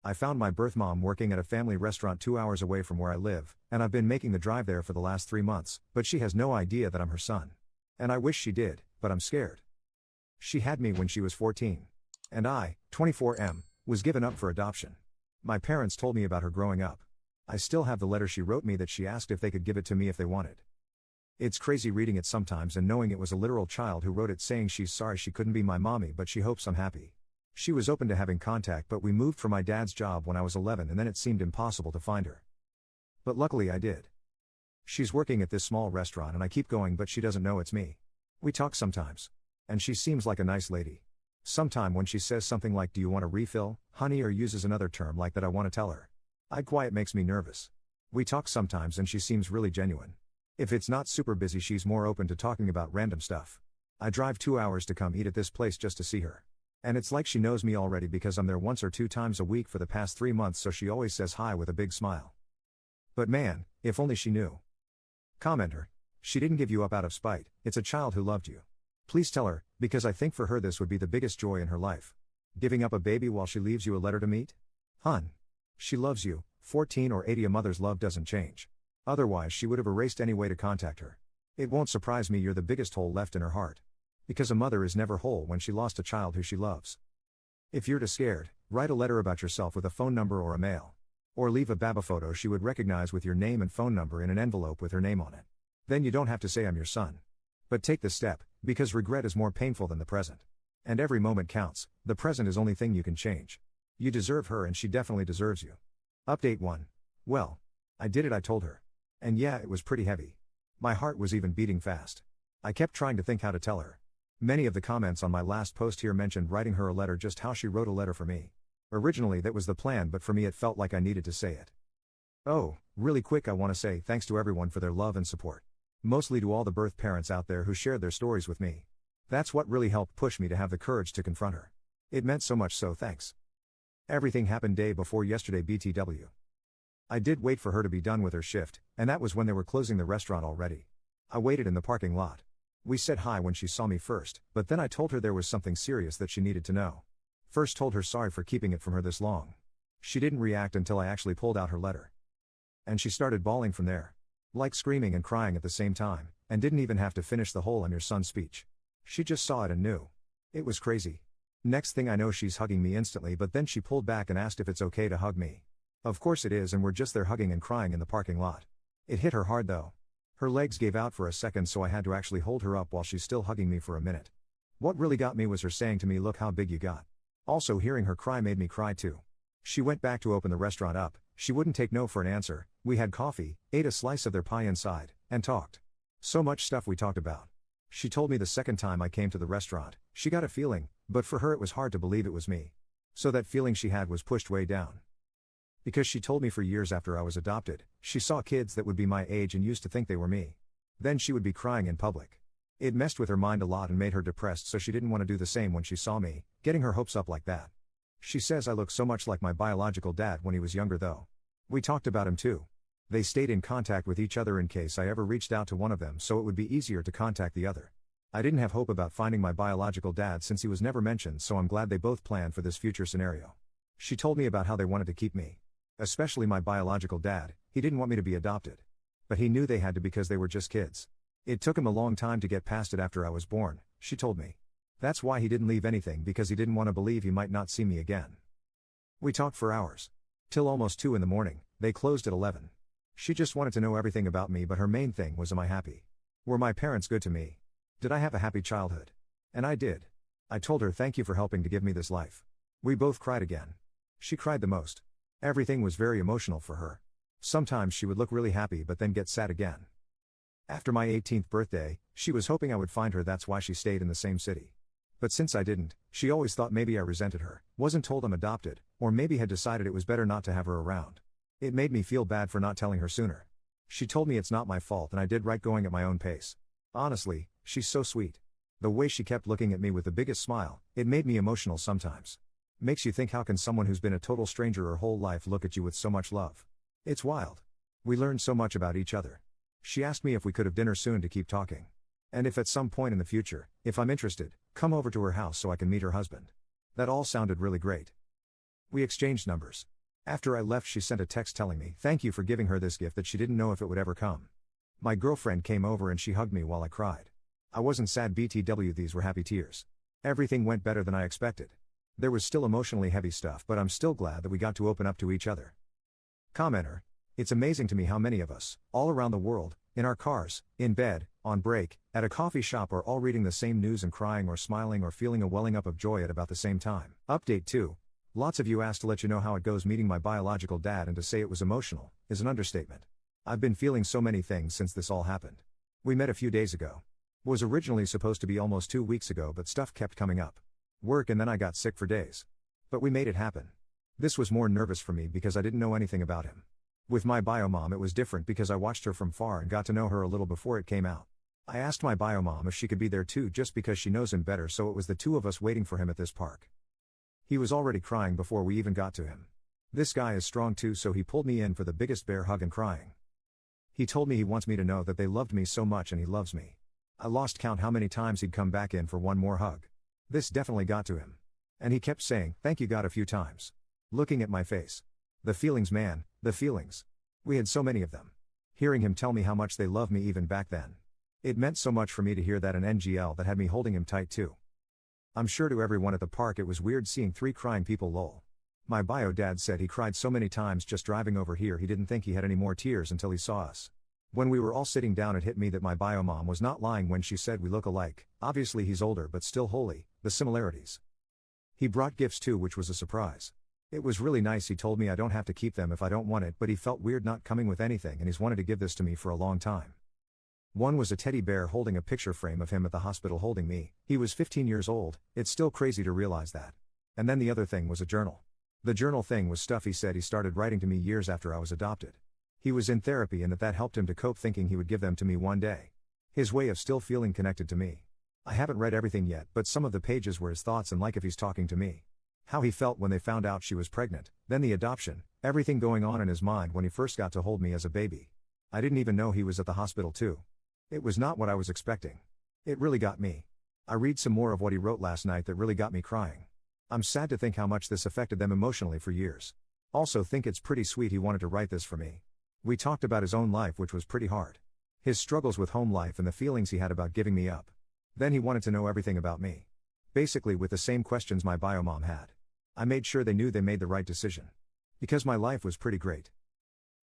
I found my birth mom working at a family restaurant 2 hours away from where I live, and I've been making the drive there for the last 3 months, but she has no idea that I'm her son. And I wish she did, but I'm scared. She had me when she was 14. And I, 24M, was given up for adoption. My parents told me about her growing up. I still have the letter she wrote me that she asked if they could give it to me if they wanted. It's crazy reading it sometimes and knowing it was a literal child who wrote it saying she's sorry she couldn't be my mommy but she hopes I'm happy. She was open to having contact but we moved for my dad's job when I was 11 and then it seemed impossible to find her. But luckily I did. She's working at this small restaurant and I keep going but she doesn't know it's me. We talk sometimes. And she seems like a nice lady. Sometime when she says something like do you want a refill, honey, or uses another term like that I want to tell her. Quiet makes me nervous. We talk sometimes and she seems really genuine. If it's not super busy she's more open to talking about random stuff. I drive 2 hours to come eat at this place just to see her. And it's like she knows me already because I'm there once or 2 times a week for the past 3 months so she always says hi with a big smile. But man, if only she knew. Commenter. She didn't give you up out of spite, it's a child who loved you. Please tell her, because I think for her this would be the biggest joy in her life. Giving up a baby while she leaves you a letter to meet? Hun. She loves you, 14 or 80 a mother's love doesn't change. Otherwise she would have erased any way to contact her. It won't surprise me you're the biggest hole left in her heart. Because a mother is never whole when she lost a child who she loves. If you're too scared, write a letter about yourself with a phone number or a mail. Or leave a baba photo she would recognize with your name and phone number in an envelope with her name on it. Then you don't have to say I'm your son. But take the step, because regret is more painful than the present. And every moment counts, the present is only thing you can change. You deserve her and she definitely deserves you. Update 1. Well, I did it, I told her. And yeah, it was pretty heavy. My heart was even beating fast. I kept trying to think how to tell her. Many of the comments on my last post here mentioned writing her a letter just how she wrote a letter for me. Originally that was the plan but for me it felt like I needed to say it. Oh, really quick I want to say thanks to everyone for their love and support. Mostly to all the birth parents out there who shared their stories with me. That's what really helped push me to have the courage to confront her. It meant so much, so thanks. Everything happened day before yesterday BTW. I did wait for her to be done with her shift, and that was when they were closing the restaurant already. I waited in the parking lot. We said hi when she saw me first, but then I told her there was something serious that she needed to know. First told her sorry for keeping it from her this long. She didn't react until I actually pulled out her letter. And she started bawling from there. Like screaming and crying at the same time, and didn't even have to finish the whole "I'm your son" speech. She just saw it and knew. It was crazy. Next thing I know she's hugging me instantly but then she pulled back and asked if it's okay to hug me. Of course it is and we're just there hugging and crying in the parking lot. It hit her hard though. Her legs gave out for a second so I had to actually hold her up while she's still hugging me for a minute. What really got me was her saying to me look how big you got. Also hearing her cry made me cry too. She went back to open the restaurant up, she wouldn't take no for an answer, we had coffee, ate a slice of their pie inside, and talked. So much stuff we talked about. She told me the second time I came to the restaurant, she got a feeling, but for her it was hard to believe it was me. So that feeling she had was pushed way down. Because she told me for years after I was adopted, she saw kids that would be my age and used to think they were me. Then she would be crying in public. It messed with her mind a lot and made her depressed so she didn't want to do the same when she saw me, getting her hopes up like that. She says I look so much like my biological dad when he was younger though. We talked about him too. They stayed in contact with each other in case I ever reached out to one of them so it would be easier to contact the other. I didn't have hope about finding my biological dad since he was never mentioned so I'm glad they both planned for this future scenario. She told me about how they wanted to keep me. Especially my biological dad, he didn't want me to be adopted. But he knew they had to because they were just kids. It took him a long time to get past it after I was born, she told me. That's why he didn't leave anything because he didn't want to believe he might not see me again. We talked for hours. Till almost 2 in the morning, they closed at 11. She just wanted to know everything about me but her main thing was am I happy? Were my parents good to me? Did I have a happy childhood? And I did. I told her thank you for helping to give me this life. We both cried again. She cried the most. Everything was very emotional for her. Sometimes she would look really happy but then get sad again. After my 18th birthday, she was hoping I would find her, that's why she stayed in the same city. But since I didn't, she always thought maybe I resented her, wasn't told I'm adopted, or maybe had decided it was better not to have her around. It made me feel bad for not telling her sooner. She told me it's not my fault and I did right going at my own pace. Honestly, she's so sweet. The way she kept looking at me with the biggest smile, it made me emotional sometimes. Makes you think how can someone who's been a total stranger her whole life look at you with so much love? It's wild. We learned so much about each other. She asked me if we could have dinner soon to keep talking. And if at some point in the future, if I'm interested, come over to her house so I can meet her husband. That all sounded really great. We exchanged numbers. After I left, she sent a text telling me, thank you for giving her this gift that she didn't know if it would ever come. My girlfriend came over and she hugged me while I cried. I wasn't sad BTW, these were happy tears. Everything went better than I expected. There was still emotionally heavy stuff, but I'm still glad that we got to open up to each other. Commenter. It's amazing to me how many of us, all around the world, in our cars, in bed, on break, at a coffee shop, are all reading the same news and crying or smiling or feeling a welling up of joy at about the same time. Update 2. Lots of you asked to let you know how it goes meeting my biological dad, and to say it was emotional is an understatement. I've been feeling so many things since this all happened. We met a few days ago. Was originally supposed to be almost 2 weeks ago, but stuff kept coming up. Work, and then I got sick for days. But we made it happen. This was more nervous for me because I didn't know anything about him. With my bio mom it was different because I watched her from far and got to know her a little before it came out. I asked my bio mom if she could be there too, just because she knows him better, so it was the two of us waiting for him at this park. He was already crying before we even got to him. This guy is strong too, so he pulled me in for the biggest bear hug and crying. He told me he wants me to know that they loved me so much and he loves me. I lost count how many times he'd come back in for one more hug. This definitely got to him. And he kept saying, thank you God, a few times. Looking at my face. The feelings, man, the feelings. We had so many of them. Hearing him tell me how much they love me even back then. It meant so much for me to hear that, an NGL that had me holding him tight too. I'm sure to everyone at the park it was weird seeing 3 crying people, lol. My bio dad said he cried so many times just driving over here he didn't think he had any more tears until he saw us. When we were all sitting down, it hit me that my bio mom was not lying when she said we look alike. Obviously he's older but still holy, the similarities. He brought gifts too, which was a surprise. It was really nice. He told me I don't have to keep them if I don't want it, but he felt weird not coming with anything and he's wanted to give this to me for a long time. One was a teddy bear holding a picture frame of him at the hospital holding me. He was 15 years old, it's still crazy to realize that. And then the other thing was a journal. The journal thing was stuff he said he started writing to me years after I was adopted. He was in therapy and that helped him to cope, thinking he would give them to me one day. His way of still feeling connected to me. I haven't read everything yet, but some of the pages were his thoughts and like if he's talking to me. How he felt when they found out she was pregnant, then the adoption, everything going on in his mind when he first got to hold me as a baby. I didn't even know he was at the hospital too. It was not what I was expecting. It really got me. I read some more of what he wrote last night that really got me crying. I'm sad to think how much this affected them emotionally for years. Also think it's pretty sweet he wanted to write this for me. We talked about his own life, which was pretty hard. His struggles with home life and the feelings he had about giving me up. Then he wanted to know everything about me. Basically with the same questions my bio mom had. I made sure they knew they made the right decision. Because my life was pretty great.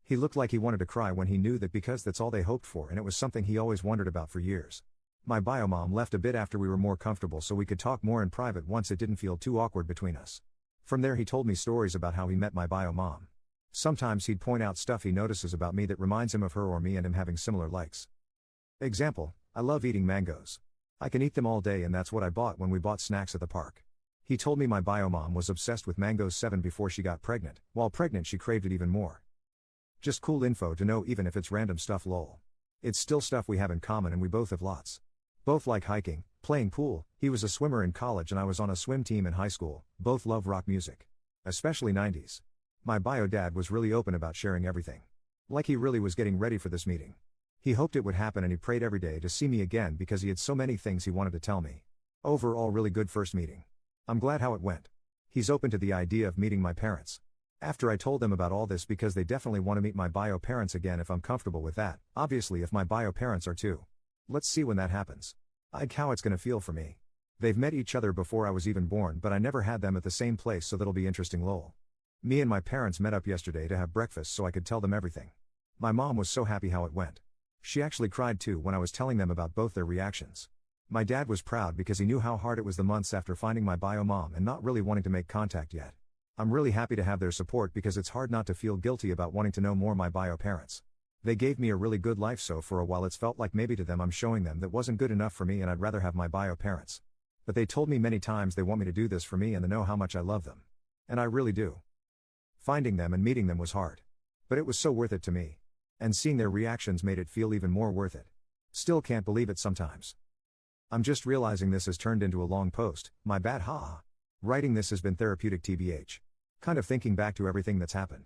He looked like he wanted to cry when he knew that, because that's all they hoped for and it was something he always wondered about for years. My bio mom left a bit after we were more comfortable so we could talk more in private once it didn't feel too awkward between us. From there he told me stories about how he met my bio mom. Sometimes he'd point out stuff he notices about me that reminds him of her or me and him having similar likes. Example, I love eating mangoes. I can eat them all day and that's what I bought when we bought snacks at the park. He told me my bio mom was obsessed with mangoes 7 before she got pregnant. While pregnant she craved it even more. Just cool info to know even if it's random stuff, lol. It's still stuff we have in common and we both have lots. Both like hiking, playing pool, he was a swimmer in college and I was on a swim team in high school, both love rock music. Especially 90s. My bio dad was really open about sharing everything. Like he really was getting ready for this meeting. He hoped it would happen and he prayed every day to see me again because he had so many things he wanted to tell me. Overall really good first meeting. I'm glad how it went. He's open to the idea of meeting my parents. After I told them about all this because they definitely want to meet my bio parents again if I'm comfortable with that, obviously if my bio parents are too. Let's see when that happens. How it's gonna feel for me. They've met each other before I was even born but I never had them at the same place, so that'll be interesting, lol. Me and my parents met up yesterday to have breakfast so I could tell them everything. My mom was so happy how it went. She actually cried too when I was telling them about both their reactions. My dad was proud because he knew how hard it was the months after finding my bio mom and not really wanting to make contact yet. I'm really happy to have their support because it's hard not to feel guilty about wanting to know more my bio parents. They gave me a really good life, so for a while it's felt like maybe to them I'm showing them that wasn't good enough for me and I'd rather have my bio parents. But they told me many times they want me to do this for me and they know how much I love them. And I really do. Finding them and meeting them was hard. But it was so worth it to me. And seeing their reactions made it feel even more worth it. Still can't believe it sometimes. I'm just realizing this has turned into a long post, my bad, haha. Writing this has been therapeutic tbh. Kind of thinking back to everything that's happened.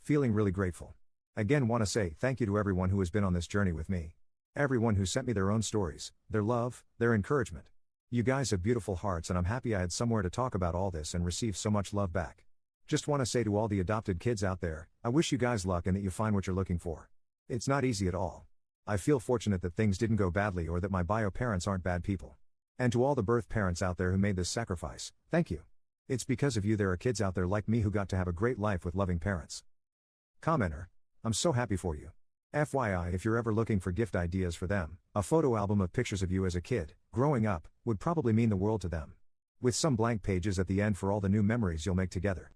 Feeling really grateful. Again want to say thank you to everyone who has been on this journey with me. Everyone who sent me their own stories, their love, their encouragement. You guys have beautiful hearts and I'm happy I had somewhere to talk about all this and receive so much love back. Just want to say to all the adopted kids out there, I wish you guys luck and that you find what you're looking for. It's not easy at all. I feel fortunate that things didn't go badly or that my bio parents aren't bad people. And to all the birth parents out there who made this sacrifice, thank you. It's because of you there are kids out there like me who got to have a great life with loving parents. Commenter. I'm so happy for you. FYI, if you're ever looking for gift ideas for them, a photo album of pictures of you as a kid, growing up, would probably mean the world to them. With some blank pages at the end for all the new memories you'll make together.